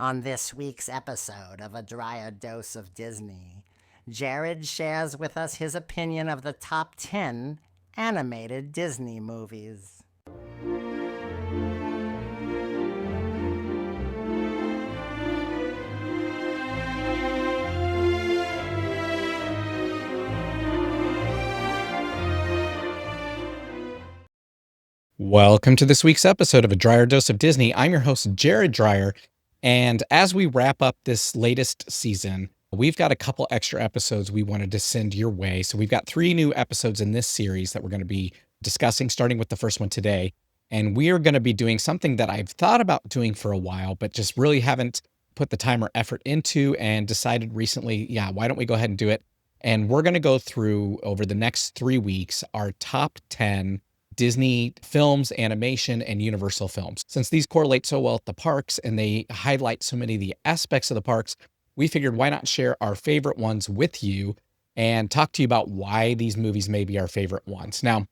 On this week's episode of A Drier Dose of Disney, Jared shares with us his opinion of the top 10 animated Disney movies. Welcome to this week's episode of A Drier Dose of Disney. I'm your host, Jared Dreyer. And as we wrap up this latest season, we've got a couple extra episodes we wanted to send your way. So we've got 3 new episodes in this series that we're going to be discussing, starting with the first one today. And we are going to be doing something that I've thought about doing for a while, but just really haven't put the time or effort into and decided recently, why don't we go ahead and do it? And we're going to go through over the next 3 weeks our top 10 Disney films, animation, and Universal films. Since these correlate so well at the parks and they highlight so many of the aspects of the parks, we figured why not share our favorite ones with you and talk to you about why these movies may be our favorite ones. Now,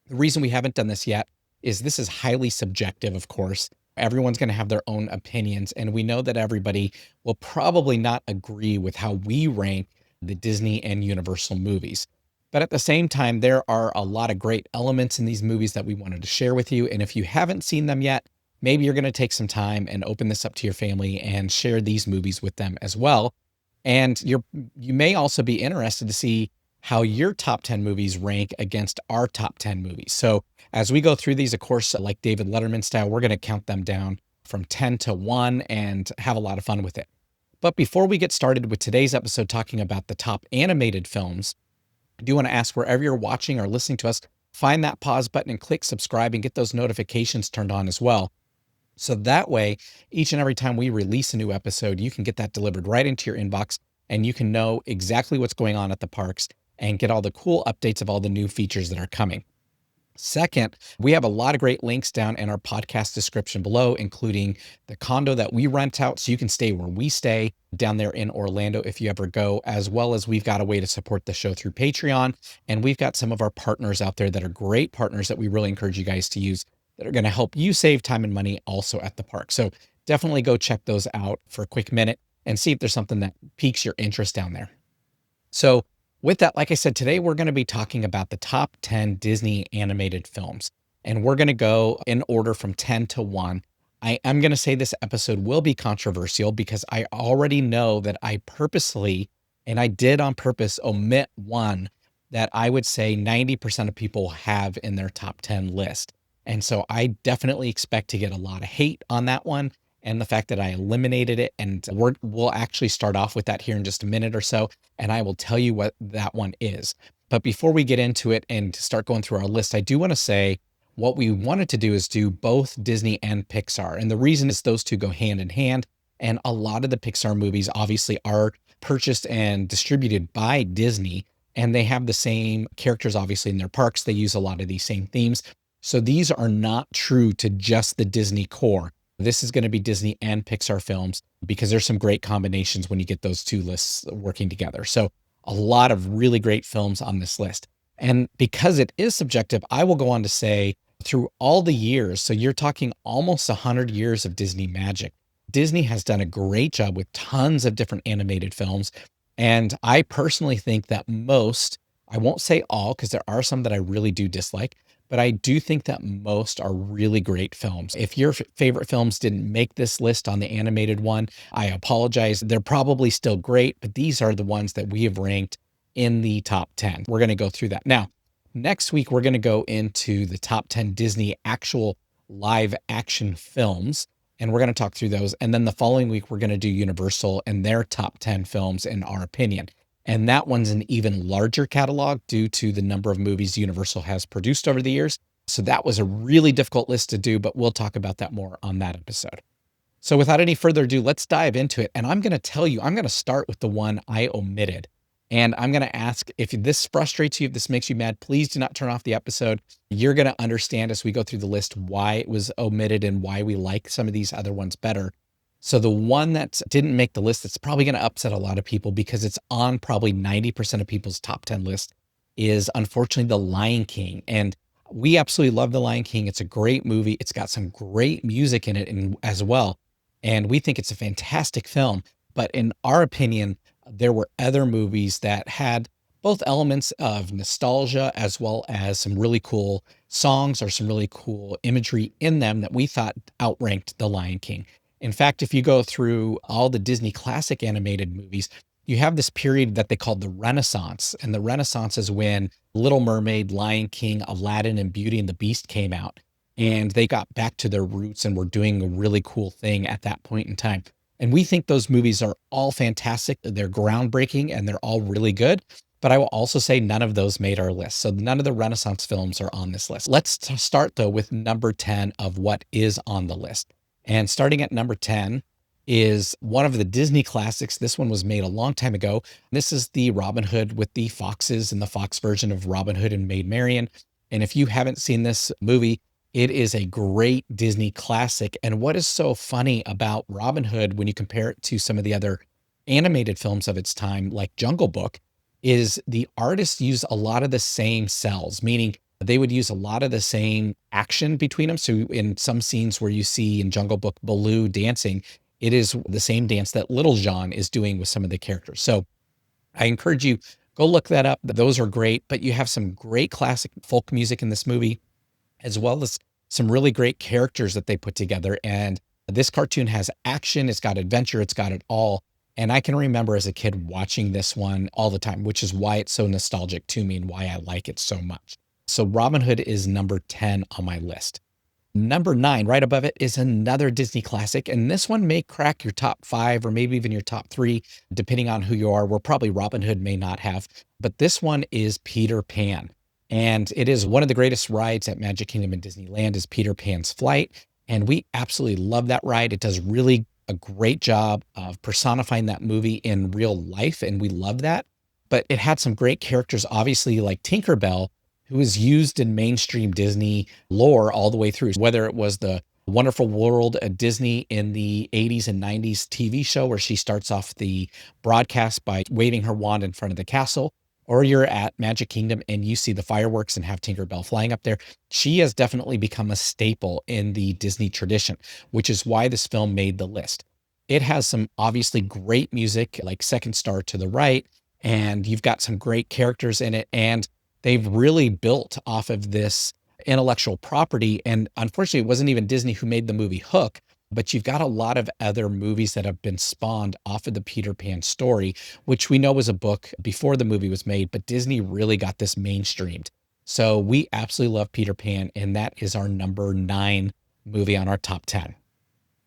the reason we haven't done this yet is this is highly subjective, of course. Everyone's going to have their own opinions, and we know that everybody will probably not agree with how we rank the Disney and Universal movies. But at the same time, there are a lot of great elements in these movies that we wanted to share with you. And if you haven't seen them yet, maybe you're going to take some time and open this up to your family and share these movies with them as well. And you may also be interested to see how your top 10 movies rank against our top 10 movies. So as we go through these, of course, like David Letterman style, we're going to count them down from 10 to 1 and have a lot of fun with it. But before we get started with today's episode talking about the top animated films, I do want to ask, wherever you're watching or listening to us, find that pause button and click subscribe and get those notifications turned on as well. So that way, each and every time we release a new episode, you can get that delivered right into your inbox and you can know exactly what's going on at the parks and get all the cool updates of all the new features that are coming. Second, we have a lot of great links down in our podcast description below, including the condo that we rent out so you can stay where we stay down there in Orlando if you ever go, as well as we've got a way to support the show through Patreon. And we've got some of our partners out there that are great partners that we really encourage you guys to use that are going to help you save time and money also at the park. So definitely go check those out for a quick minute and see if there's something that piques your interest down there. So with that, like I said, today we're going to be talking about the top 10 Disney animated films, and we're going to go in order from 10 to 1. I'm going to say this episode will be controversial because I already know that I purposely, and I did on purpose, omit one that I would say 90% of people have in their top 10 list. And so I definitely expect to get a lot of hate on that one. And the fact that I eliminated it, and we'll actually start off with that here in just a minute or so, and I will tell you what that one is. But before we get into it and start going through our list, I do want to say what we wanted to do is do both Disney and Pixar. And the reason is those two go hand in hand. And a lot of the Pixar movies obviously are purchased and distributed by Disney, and they have the same characters obviously in their parks. They use a lot of these same themes. So these are not true to just the Disney core. This is going to be Disney and Pixar films because there's some great combinations when you get those two lists working together. So a lot of really great films on this list. And because it is subjective, I will go on to say through all the years, so you're talking almost 100 years of Disney magic, Disney has done a great job with tons of different animated films. And I personally think that most, I won't say all, because there are some that I really do dislike, but I do think that most are really great films. If your favorite films didn't make this list on the animated one, I apologize. They're probably still great, but these are the ones that we have ranked in the top 10. We're going to go through that. Now, next week, we're going to go into the top 10 Disney actual live action films, and we're going to talk through those. And then the following week, we're going to do Universal and their top 10 films in our opinion. And that one's an even larger catalog due to the number of movies Universal has produced over the years. So that was a really difficult list to do, but we'll talk about that more on that episode. So without any further ado, let's dive into it. And I'm going to tell you, I'm going to start with the one I omitted. And I'm going to ask, if this frustrates you, if this makes you mad, please do not turn off the episode. You're going to understand as we go through the list why it was omitted and why we like some of these other ones better. So the one that didn't make the list, that's probably going to upset a lot of people because it's on probably 90% of people's top 10 list, is unfortunately The Lion King. And we absolutely love The Lion King. It's a great movie. It's got some great music in it as well. And we think it's a fantastic film. But in our opinion, there were other movies that had both elements of nostalgia as well as some really cool songs or some really cool imagery in them that we thought outranked The Lion King. In fact, if you go through all the Disney classic animated movies, you have this period that they called the Renaissance. And the Renaissance is when Little Mermaid, Lion King, Aladdin, and Beauty and the Beast came out. And they got back to their roots and were doing a really cool thing at that point in time. And we think those movies are all fantastic. They're groundbreaking and they're all really good. But I will also say none of those made our list. So none of the Renaissance films are on this list. Let's start though with number 10 of what is on the list. And starting at number 10 is one of the Disney classics. This one was made a long time ago. This is the Robin Hood with the foxes and the fox version of Robin Hood and Maid Marian. And if you haven't seen this movie, it is a great Disney classic. And what is so funny about Robin Hood when you compare it to some of the other animated films of its time, like Jungle Book, is the artists use a lot of the same cells, meaning they would use a lot of the same action between them. So in some scenes where you see in Jungle Book Baloo dancing, it is the same dance that Little John is doing with some of the characters. So I encourage you, go look that up. Those are great, but you have some great classic folk music in this movie, as well as some really great characters that they put together. And this cartoon has action, it's got adventure, it's got it all. And I can remember as a kid watching this one all the time, which is why it's so nostalgic to me and why I like it so much. So Robin Hood is number 10 on my list. Number 9, right above it, is another Disney classic. And this one may crack your top 5 or maybe even your top 3, depending on who you are. Where probably Robin Hood may not have. But this one is Peter Pan. And it is one of the greatest rides at Magic Kingdom and Disneyland is Peter Pan's Flight. And we absolutely love that ride. It does really a great job of personifying that movie in real life. And we love that. But it had some great characters, obviously, like Tinkerbell, who is used in mainstream Disney lore all the way through, whether it was the Wonderful World at Disney in the 80s and 90s TV show, where she starts off the broadcast by waving her wand in front of the castle, or you're at Magic Kingdom and you see the fireworks and have Tinkerbell flying up there. She has definitely become a staple in the Disney tradition, which is why this film made the list. It has some obviously great music, like Second Star to the Right, and you've got some great characters in it. And they've really built off of this intellectual property. And unfortunately, it wasn't even Disney who made the movie Hook, but you've got a lot of other movies that have been spawned off of the Peter Pan story, which we know was a book before the movie was made, but Disney really got this mainstreamed. So we absolutely love Peter Pan, and that is our number 9 movie on our top 10.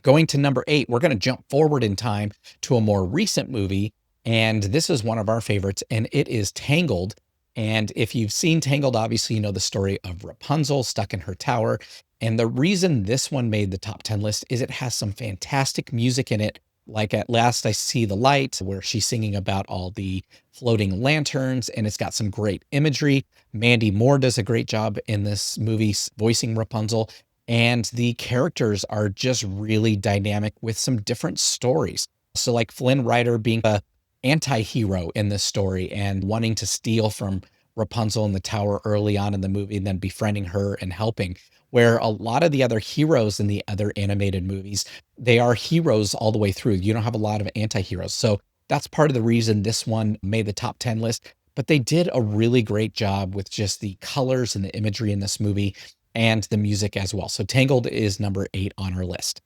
Going to number 8, we're going to jump forward in time to a more recent movie, and this is one of our favorites, and it is Tangled. And if you've seen Tangled, obviously you know the story of Rapunzel stuck in her tower. And the reason this one made the top 10 list is it has some fantastic music in it, like At Last I See the Light, where she's singing about all the floating lanterns, and it's got some great imagery. Mandy Moore does a great job in this movie voicing Rapunzel, and the characters are just really dynamic with some different stories. So like Flynn Rider being a anti-hero in this story and wanting to steal from Rapunzel in the tower early on in the movie and then befriending her and helping, where a lot of the other heroes in the other animated movies, they are heroes all the way through. You don't have a lot of anti-heroes. So that's part of the reason this one made the top 10 list. But they did a really great job with just the colors and the imagery in this movie and the music as well. So Tangled is number 8 on our list.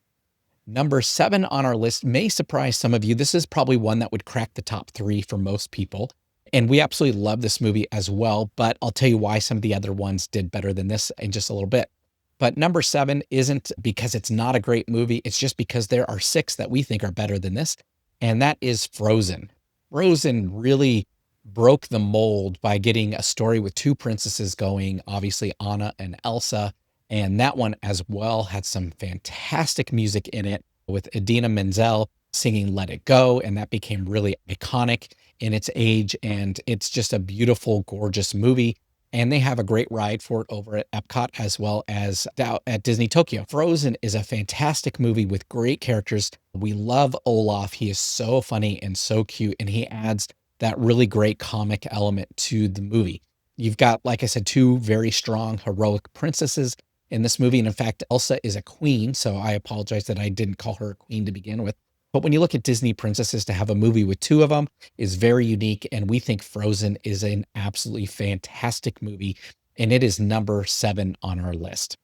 Number 7 on our list may surprise some of you. This is probably one that would crack the top 3 for most people. And we absolutely love this movie as well, but I'll tell you why some of the other ones did better than this in just a little bit. But number 7 isn't because it's not a great movie. It's just because there are 6 that we think are better than this. And that is Frozen. Frozen really broke the mold by getting a story with 2 princesses going, obviously Anna and Elsa. And that one as well had some fantastic music in it with Idina Menzel singing Let It Go. And that became really iconic in its age. And it's just a beautiful, gorgeous movie. And they have a great ride for it over at Epcot as well as out at Disney Tokyo. Frozen is a fantastic movie with great characters. We love Olaf. He is so funny and so cute. And he adds that really great comic element to the movie. You've got, like I said, 2 very strong, heroic princesses. in this movie. And in fact, Elsa is a queen. So I apologize that I didn't call her a queen to begin with. But when you look at Disney princesses, to have a movie with two of them is very unique. And we think Frozen is an absolutely fantastic movie. And it is number 7 on our list.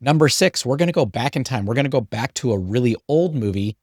Number 6, we're going to go back in time. We're going to go back to a really old movie.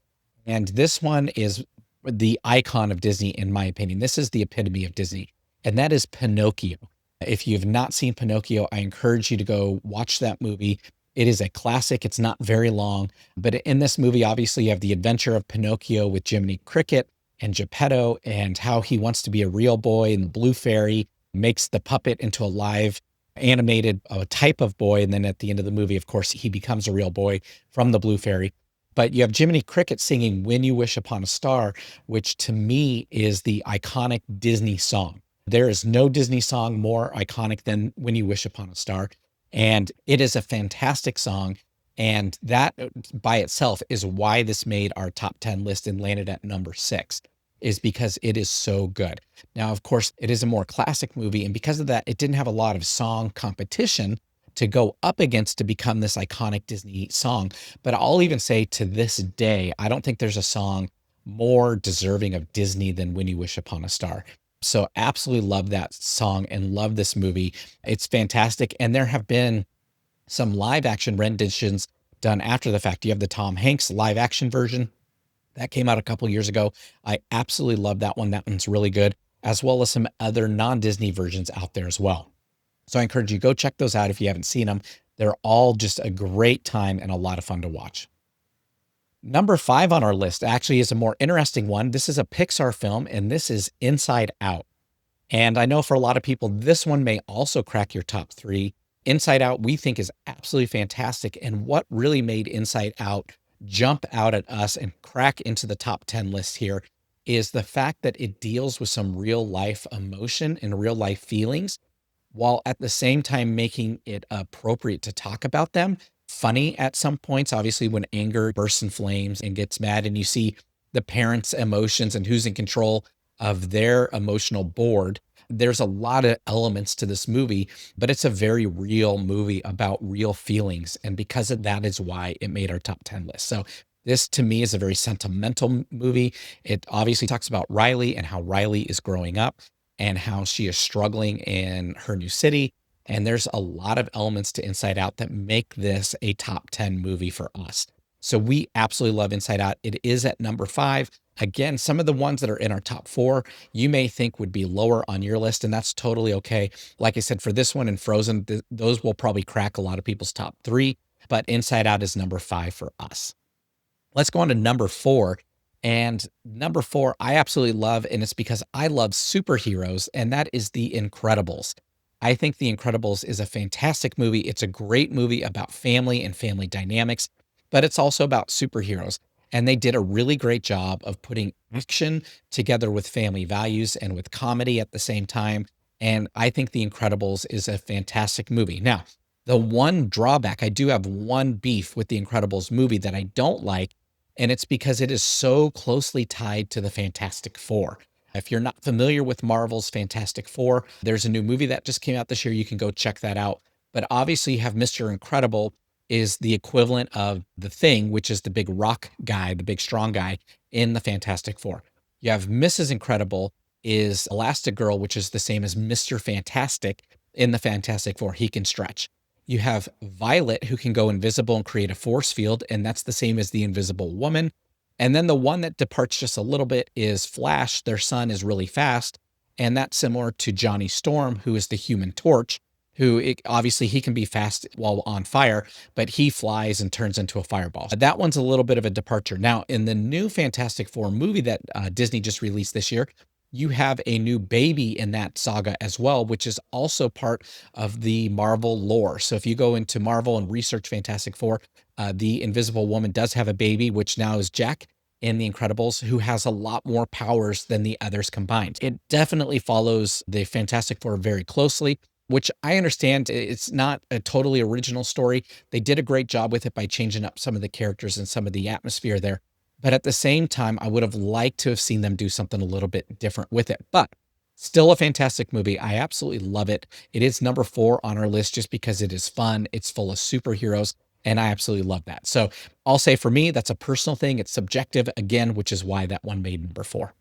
And this one is the icon of Disney, in my opinion. This is the epitome of Disney, and that is Pinocchio. If you've not seen Pinocchio, I encourage you to go watch that movie. It is a classic. It's not very long, but in this movie, obviously, you have the adventure of Pinocchio with Jiminy Cricket and Geppetto, and how he wants to be a real boy, and the Blue Fairy makes the puppet into a live animated type of boy. And then at the end of the movie, of course, he becomes a real boy from the Blue Fairy. But you have Jiminy Cricket singing When You Wish Upon a Star, which to me is the iconic Disney song. There is no Disney song more iconic than When You Wish Upon a Star. And it is a fantastic song. And that by itself is why this made our top 10 list and landed at number 6, is because it is so good. Now, of course, it is a more classic movie. And because of that, it didn't have a lot of song competition to go up against to become this iconic Disney song. But I'll even say to this day, I don't think there's a song more deserving of Disney than When You Wish Upon a Star. So absolutely love that song and love this movie. It's fantastic. And there have been some live action renditions done after the fact. You have the Tom Hanks live action version that came out a couple years ago. I absolutely love that one. That one's really good, as well as some other non-Disney versions out there as well. So I encourage you, go check those out if you haven't seen them. They're all just a great time and a lot of fun to watch. Number 5 on our list actually is a more interesting one. This is a Pixar film, and this is Inside Out. And I know for a lot of people, this one may also crack your top 3. Inside Out, we think, is absolutely fantastic. And what really made Inside Out jump out at us and crack into the top 10 list here is the fact that it deals with some real life emotion and real life feelings, while at the same time making it appropriate to talk about them. Funny at some points, obviously, when anger bursts in flames and gets mad, and you see the parents' emotions and who's in control of their emotional board. There's a lot of elements to this movie, but it's a very real movie about real feelings. And because of that is why it made our top 10 list. So this to me is a very sentimental movie. It obviously talks about Riley and how Riley is growing up and how she is struggling in her new city. And there's a lot of elements to Inside Out that make this a top 10 movie for us. So we absolutely love Inside Out. It is at number 5. Again, some of the ones that are in our top 4, you may think would be lower on your list, and that's totally okay. Like I said, for this one and Frozen, those will probably crack a lot of people's top 3, but Inside Out is number 5 for us. Let's go on to number 4. And number 4, I absolutely love, and it's because I love superheroes, and that is The Incredibles. I think The Incredibles is a fantastic movie. It's a great movie about family and family dynamics, but it's also about superheroes. And they did a really great job of putting action together with family values and with comedy at the same time. And I think The Incredibles is a fantastic movie. Now, the one drawback, I do have one beef with The Incredibles movie that I don't like, and it's because it is so closely tied to the Fantastic Four. If you're not familiar with Marvel's Fantastic Four, there's a new movie that just came out this year. You can go check that out. But obviously, you have Mr. Incredible is the equivalent of the Thing, which is the big rock guy, the big strong guy in the Fantastic Four. You have Mrs. Incredible is Elastigirl, which is the same as Mr. Fantastic in the Fantastic Four. He can stretch. You have Violet, who can go invisible and create a force field, and that's the same as the Invisible Woman. And then the one that departs just a little bit is Flash. Their son is really fast, and that's similar to Johnny Storm, who is the Human Torch, obviously he can be fast while on fire, but he flies and turns into a fireball. That one's a little bit of a departure. Now, in the new Fantastic Four movie that Disney just released this year, you have a new baby in that saga as well, which is also part of the Marvel lore. So if you go into Marvel and research Fantastic Four, the Invisible Woman does have a baby, which now is Jack in The Incredibles, who has a lot more powers than the others combined. It definitely follows the Fantastic Four very closely, which I understand it's not a totally original story. They did a great job with it by changing up some of the characters and some of the atmosphere there. But at the same time, I would have liked to have seen them do something a little bit different with it. But Still a fantastic movie. I absolutely love it. It is number 4 on our list just because it is fun. It's full of superheroes, and I absolutely love that. So I'll say for me, that's a personal thing. It's subjective again, which is why that one made number 4.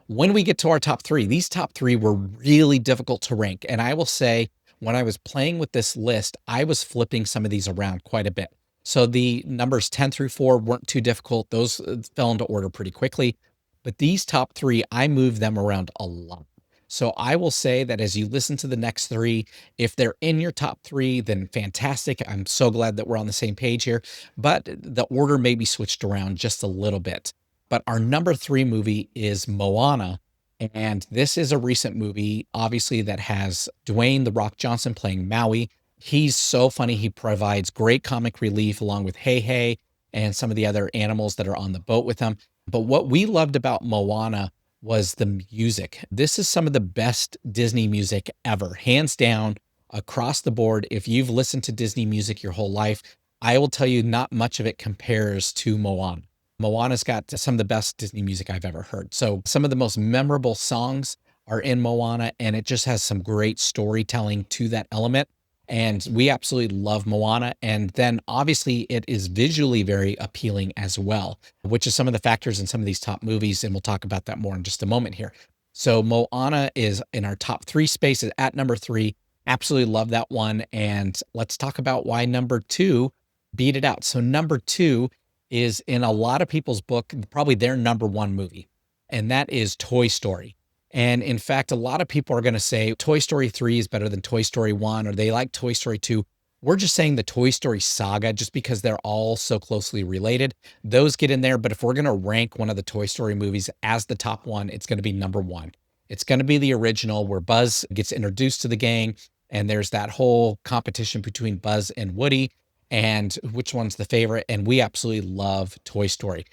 When we get to our top 3, these top 3 were really difficult to rank. And I will say, when I was playing with this list, I was flipping some of these around quite a bit. So the numbers 10 through 4 weren't too difficult. Those fell into order pretty quickly. But these top 3, I moved them around a lot. So I will say that as you listen to the next 3, if they're in your top 3, then fantastic. I'm so glad that we're on the same page here. But the order may be switched around just a little bit. But our number 3 movie is Moana. And this is a recent movie, obviously, that has Dwayne The Rock Johnson playing Maui. He's so funny. He provides great comic relief along with Hey Hey and some of the other animals that are on the boat with him. But what we loved about Moana was the music. This is some of the best Disney music ever, hands down, across the board. If you've listened to Disney music your whole life, I will tell you not much of it compares to Moana. Moana's got some of the best Disney music I've ever heard. So some of the most memorable songs are in Moana, and it just has some great storytelling to that element. And we absolutely love Moana. And then obviously it is visually very appealing as well, which is some of the factors in some of these top movies. And we'll talk about that more in just a moment here. So Moana is in our top 3 spaces at number 3. Absolutely love that one. And let's talk about why number 2 beat it out. So number 2 is in a lot of people's book, probably their number 1 movie, and that is Toy Story. And in fact, a lot of people are going to say Toy Story 3 is better than Toy Story 1, or they like Toy Story 2. We're just saying the Toy Story saga just because they're all so closely related. Those get in there, but if we're going to rank one of the Toy Story movies as the top one, it's going to be number 1. It's going to be the original where Buzz gets introduced to the gang, and there's that whole competition between Buzz and Woody and which one's the favorite. And we absolutely love Toy Story.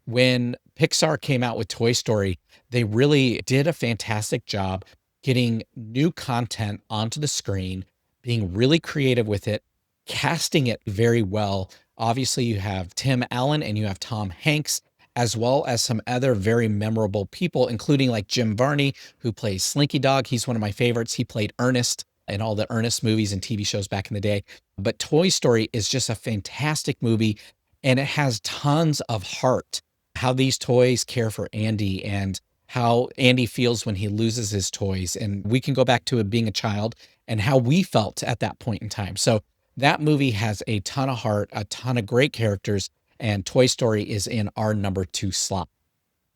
When Pixar came out with Toy Story, they really did a fantastic job getting new content onto the screen, being really creative with it, casting it very well. Obviously, you have Tim Allen and you have Tom Hanks, as well as some other very memorable people, including like Jim Varney, who plays Slinky Dog. He's one of my favorites. He played Ernest in all the Ernest movies and TV shows back in the day. But Toy Story is just a fantastic movie, and it has tons of heart. How these toys care for Andy and how Andy feels when he loses his toys. And we can go back to it being a child and how we felt at that point in time. So that movie has a ton of heart, a ton of great characters, and Toy Story is in our number 2 slot,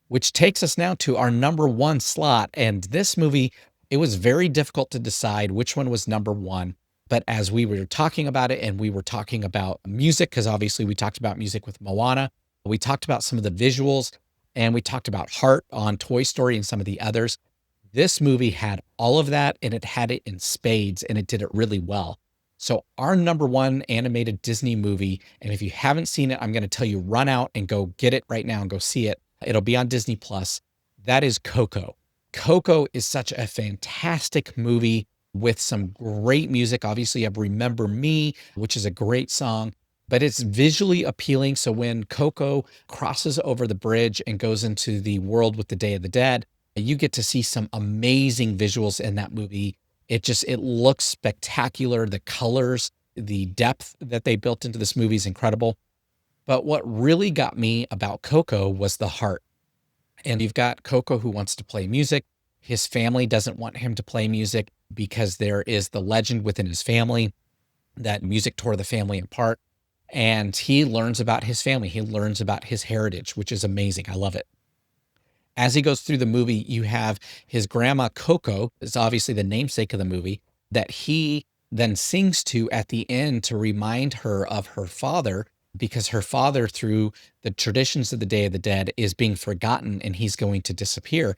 which takes us now to our number 1 slot. And this movie, it was very difficult to decide which one was number 1. But as we were talking about it and we were talking about music, because obviously we talked about music with Moana, we talked about some of the visuals, and we talked about heart on Toy Story and some of the others. This movie had all of that, and it had it in spades, and it did it really well. So our number 1 animated Disney movie, and if you haven't seen it, I'm going to tell you, run out and go get it right now and go see it. It'll be on Disney Plus. That is Coco. Coco is such a fantastic movie with some great music. Obviously, you have Remember Me, which is a great song, but it's visually appealing. So when Coco crosses over the bridge and goes into the world with the Day of the Dead, you get to see some amazing visuals in that movie. It looks spectacular. The colors, the depth that they built into this movie is incredible. But what really got me about Coco was the heart. And you've got Coco who wants to play music. His family doesn't want him to play music because there is the legend within his family that music tore the family apart. And he learns about his family. He learns about his heritage, which is amazing. I love it. As he goes through the movie, you have his grandma Coco, is obviously the namesake of the movie, that he then sings to at the end to remind her of her father, because her father, through the traditions of the Day of the Dead, is being forgotten and he's going to disappear.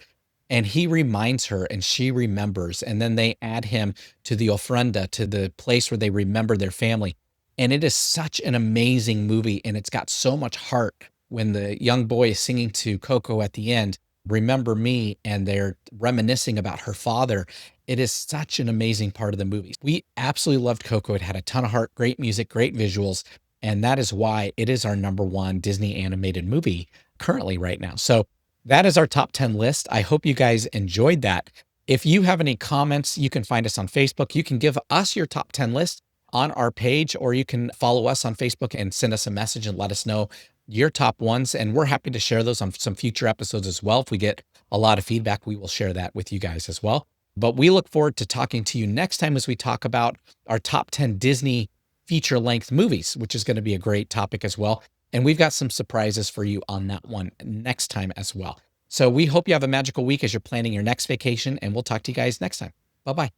And he reminds her and she remembers. And then they add him to the ofrenda, to the place where they remember their family. And it is such an amazing movie. And it's got so much heart when the young boy is singing to Coco at the end, Remember Me, and they're reminiscing about her father. It is such an amazing part of the movie. We absolutely loved Coco. It had a ton of heart, great music, great visuals. And that is why it is our number 1 Disney animated movie currently right now. So that is our top 10 list. I hope you guys enjoyed that. If you have any comments, you can find us on Facebook. You can give us your top 10 list on our page, or you can follow us on Facebook and send us a message and let us know your top ones. And we're happy to share those on some future episodes as well. If we get a lot of feedback, we will share that with you guys as well. But we look forward to talking to you next time as we talk about our top 10 Disney feature-length movies, which is going to be a great topic as well. And we've got some surprises for you on that one next time as well. So we hope you have a magical week as you're planning your next vacation, and we'll talk to you guys next time. Bye-bye.